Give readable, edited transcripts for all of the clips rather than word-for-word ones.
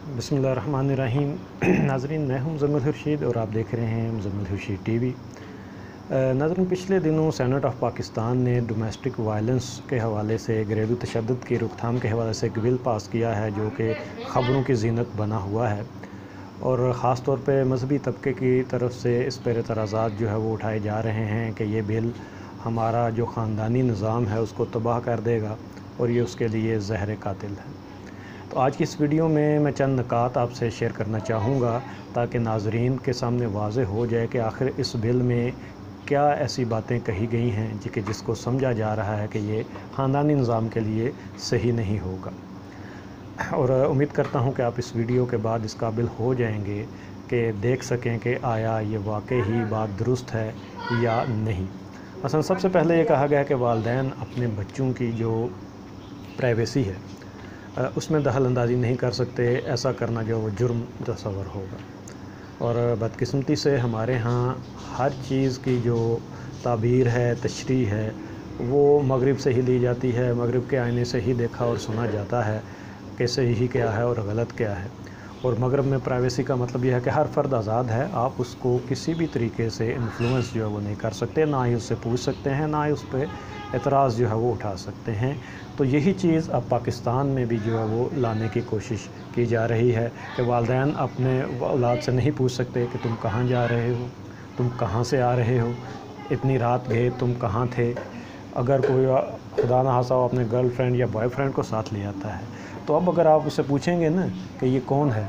बिस्मिल्लाहिर्रहमानिर्रहीम। नाज़रीन, मैं हूं मुज़म्मिल खुर्शीद और आप देख रहे हैं मुज़म्मिल खुर्शीद टीवी। नाज़रीन, पिछले दिनों सेनेट ऑफ़ पाकिस्तान ने डोमेस्टिक वायलेंस के हवाले से, घरेलू तशद्दुद की रोकथाम के हवाले से एक बिल पास किया है जो कि ख़बरों की ज़ीनत बना हुआ है और ख़ास तौर पे मज़हबी तबके की तरफ से इस पर एतराज़ात जो है वो उठाए जा रहे हैं कि ये बिल हमारा जो ख़ानदानी निज़ाम है उसको तबाह कर देगा और ये उसके लिए ज़हर कातिल है। तो आज की इस वीडियो में मैं चंद नुकात आपसे शेयर करना चाहूँगा ताकि नाज़रीन के सामने वाज़ेह हो जाए कि आखिर इस बिल में क्या ऐसी बातें कही गई हैं कि जिसको समझा जा रहा है कि ये ख़ानदानी निज़ाम के लिए सही नहीं होगा। और उम्मीद करता हूँ कि आप इस वीडियो के बाद इस काबिल हो जाएंगे कि देख सकें कि आया ये वाकई ही बात दुरुस्त है या नहीं। असल सबसे पहले ये कहा गया कि वालिदैन अपने बच्चों की जो प्राइवेसी है उसमें दखल अंदाज़ी नहीं कर सकते। ऐसा करना जो वो जुर्म तस्वर होगा और बदकिस्मती से हमारे यहाँ हर चीज़ की जो ताबीर है, तशरीह है, वो मगरिब से ही ली जाती है। मगरिब के आईने से ही देखा और सुना जाता है कि सही क्या है और गलत क्या है। और मगरिब में प्राइवेसी का मतलब यह है कि हर फ़र्द आज़ाद है, आप उसको किसी भी तरीके से इन्फ्लुएंस जो है वो नहीं कर सकते, ना ही उससे पूछ सकते हैं, ना ही उस पर एतराज़ जो है वो उठा सकते हैं। तो यही चीज़ अब पाकिस्तान में भी जो है वो लाने की कोशिश की जा रही है कि वालिदैन अपने औलाद से नहीं पूछ सकते कि तुम कहाँ जा रहे हो, तुम कहाँ से आ रहे हो, इतनी रात गए तुम कहाँ थे। अगर कोई खुदा न खास्ता अपने गर्लफ्रेंड या बॉयफ्रेंड को साथ ले आता है तो अब अगर आप उससे पूछेंगे ना कि ये कौन है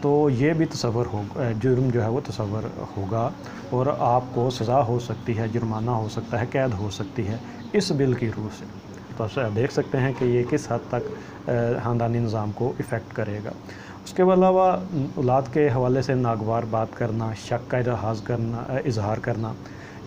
तो ये भी तस्वर होगा, जुर्म जो है वो तस्वर होगा और आपको सज़ा हो सकती है, जुर्माना हो सकता है, कैद हो सकती है इस बिल की रूह से। तो आप देख सकते हैं कि ये किस हद तक ख़ानदानी निज़ाम को इफ़ेक्ट करेगा। उसके अलावा औलाद के हवाले से नागवार बात करना, शक का इजहार करना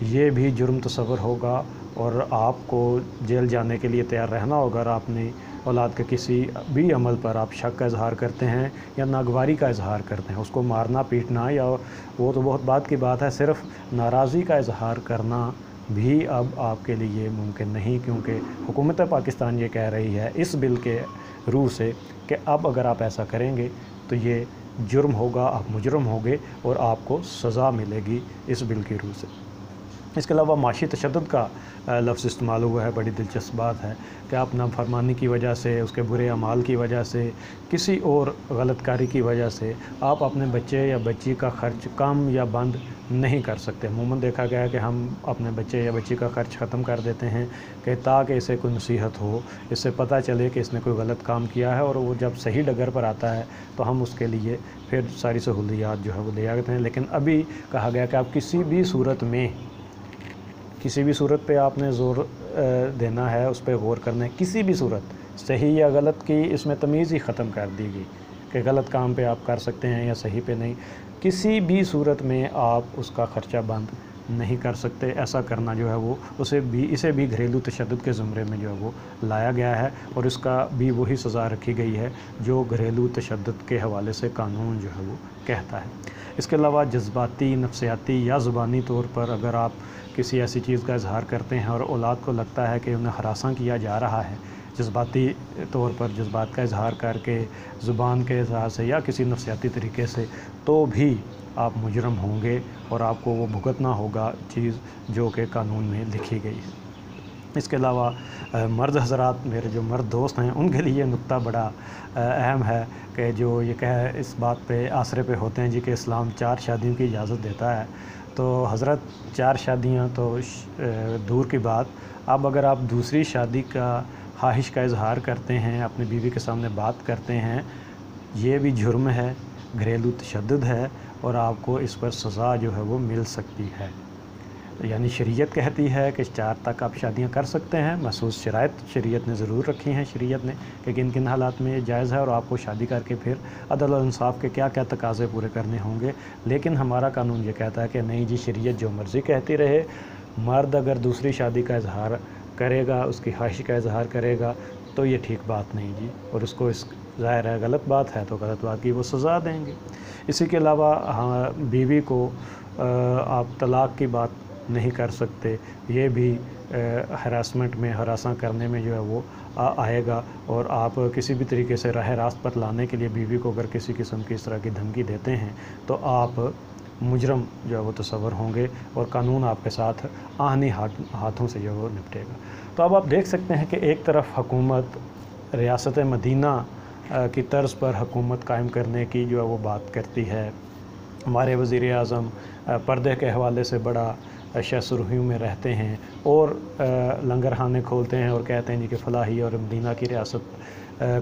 ये भी जुर्म तस्वर होगा और आपको जेल जाने के लिए तैयार रहना होगा अगर आपने औलाद के किसी भी अमल पर आप शक का इजहार करते हैं या नागवारी का इजहार करते हैं। उसको मारना पीटना या वो तो बहुत बात की बात है, सिर्फ़ नाराज़ी का इजहार करना भी अब आपके लिए मुमकिन नहीं, क्योंकि हुकूमत पाकिस्तान ये कह रही है इस बिल के रूह से कि अब अगर आप ऐसा करेंगे तो ये जुर्म होगा, आप मुजरम होंगे और आपको सज़ा मिलेगी इस बिल की रूह से। इसके अलावा माशी तशद्दुद का लफ्ज़ इस्तेमाल हुआ है। बड़ी दिलचस्प बात है कि आप नाफरमानी की वजह से, उसके बुरे अमाल की वजह से, किसी और गलतकारी की वजह से आप अपने बच्चे या बच्ची का ख़र्च कम या बंद नहीं कर सकते। अमूमन देखा गया है कि हम अपने बच्चे या बच्ची का ख़र्च ख़त्म कर देते हैं कि ताकि इसे कोई नसीहत हो, इससे पता चले कि इसने कोई गलत काम किया है और वो जब सही डगर पर आता है तो हम उसके लिए फिर सारी सहूलियात जो है वो ले आते हैं। लेकिन अभी कहा गया कि आप किसी भी सूरत पे आपने ज़ोर देना है, उस पर गौर करना है। किसी भी सूरत, सही या गलत की इसमें तमीज़ ही ख़त्म कर दी गई कि गलत काम पे आप कर सकते हैं या सही पे नहीं। किसी भी सूरत में आप उसका ख़र्चा बंद नहीं कर सकते। ऐसा करना जो है वो इसे भी घरेलू तशद्दुद के ज़ुमरे में जो है वो लाया गया है और इसका भी वही सज़ा रखी गई है जो घरेलू तशद्दुद के हवाले से कानून जो है वो कहता है। इसके अलावा जज्बाती, नफ्सियाती या ज़ुबानी तौर पर अगर आप किसी ऐसी चीज़ का इजहार करते हैं और औलाद को लगता है कि उन्हें हरासा किया जा रहा है, जज्बाती तौर पर जज्बात का इजहार करके, ज़ुबान के इजहार से या किसी नफ्सियाती तरीके से, तो भी आप मुजरम होंगे और आपको वो भुगतना होगा चीज़ जो कि कानून में लिखी गई है। इसके अलावा मर्द हज़रात, मेरे जो मर्द दोस्त हैं, उनके लिए नुक्ता बड़ा अहम है कि जो ये इस बात पे आसरे पे होते हैं जी कि इस्लाम 4 शादियों की इजाज़त देता है। तो हज़रत 4 शादियाँ तो दूर की बात, अब अगर आप दूसरी शादी का ख्वाहिश का इजहार करते हैं, अपनी बीवी के सामने बात करते हैं, ये भी जुर्म है, घरेलू तशद्दुद है और आपको इस पर सज़ा जो है वो मिल सकती है। यानी शरीयत कहती है कि 4 तक आप शादियां कर सकते हैं। महसूस शराइत शरीयत ने ज़रूर रखी हैं शरीयत ने कि किन किन हालात में ये जायज़ है और आपको शादी करके फिर अदल और इंसाफ के क्या क्या तकाज़े पूरे करने होंगे। लेकिन हमारा कानून ये कहता है कि नहीं जी, शरीयत जो मर्ज़ी कहती रहे, मर्द अगर दूसरी शादी का इजहार करेगा, उसकी ख्वाहिश का इजहार करेगा तो ये ठीक बात नहीं जी, और उसको ज़ाहिर है गलत बात है तो गलत बात की वो सज़ा देंगे। इसी के अलावा हाँ, बीवी को आप तलाक़ की बात नहीं कर सकते, ये भी ہراسمنٹ میں ہراساں کرنے میں جو ہے وہ آئے گا، اور آپ کسی بھی طریقے سے راہ راست پر لانے کے لیے بیوی کو اگر کسی قسم کی اس طرح کی دھمکی دیتے ہیں تو آپ مجرم جو ہے وہ تصور ہوں گے، اور قانون آپ کے ساتھ آہنی ہاتھوں سے جو ہے وہ نپٹے گا۔ تو اب آپ دیکھ سکتے ہیں کہ ایک طرف حکومت ریاست مدینہ کی طرز پر حکومت قائم کرنے کی جو ہے وہ بات کرتی ہے، ہمارے وزیر اعظم پردے کے حوالے سے بڑا شہ سرخیوں میں رہتے ہیں، اور لنگر خانے کھولتے ہیں اور کہتے ہیں جی کہ فلاحی اور مدینہ کی ریاست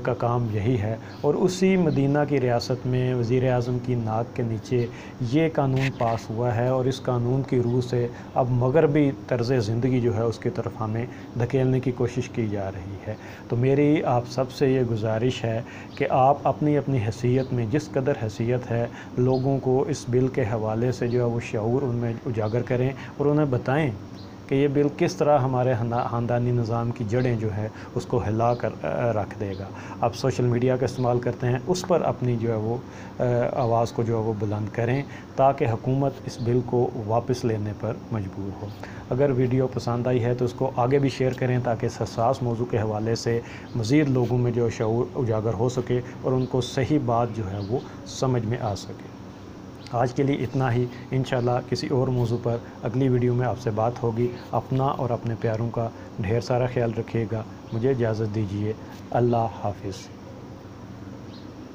کا کام یہی ہے، اور اسی مدینہ کی ریاست میں وزیر اعظم کی ناک کے نیچے یہ قانون پاس ہوا ہے، اور اس قانون کی روح سے اب مغربی طرز زندگی جو ہے اس کی طرف ہمیں دھکیلنے کی کوشش کی جا رہی ہے۔ تو میری آپ سب سے یہ گزارش ہے کہ آپ اپنی اپنی حیثیت میں جس قدر حیثیت ہے لوگوں کو اس بل کے حوالے سے جو ہے وہ شعور ان میں اجاگر کریں، اور انہیں بتائیں کہ یہ بل کس طرح ہمارے خاندانی نظام کی جڑیں جو ہے اس کو ہلا کر رکھ دے گا۔ آپ سوشل میڈیا کا استعمال کرتے ہیں، اس پر اپنی جو ہے وہ آواز کو جو ہے وہ بلند کریں تاکہ حکومت اس بل کو واپس لینے پر مجبور ہو۔ اگر ویڈیو پسند آئی ہے تو اس کو آگے بھی شیئر کریں تاکہ اس حساس موضوع کے حوالے سے مزید لوگوں میں جو شعور اجاگر ہو سکے اور ان کو صحیح بات جو ہے وہ سمجھ میں آ سکے۔ آج کے لیے اتنا ہی، انشاءاللہ کسی اور موضوع پر اگلی ویڈیو میں آپ سے بات ہوگی۔ اپنا اور اپنے پیاروں کا ڈھیر سارا خیال رکھیے گا۔ مجھے اجازت دیجیے، اللہ حافظ۔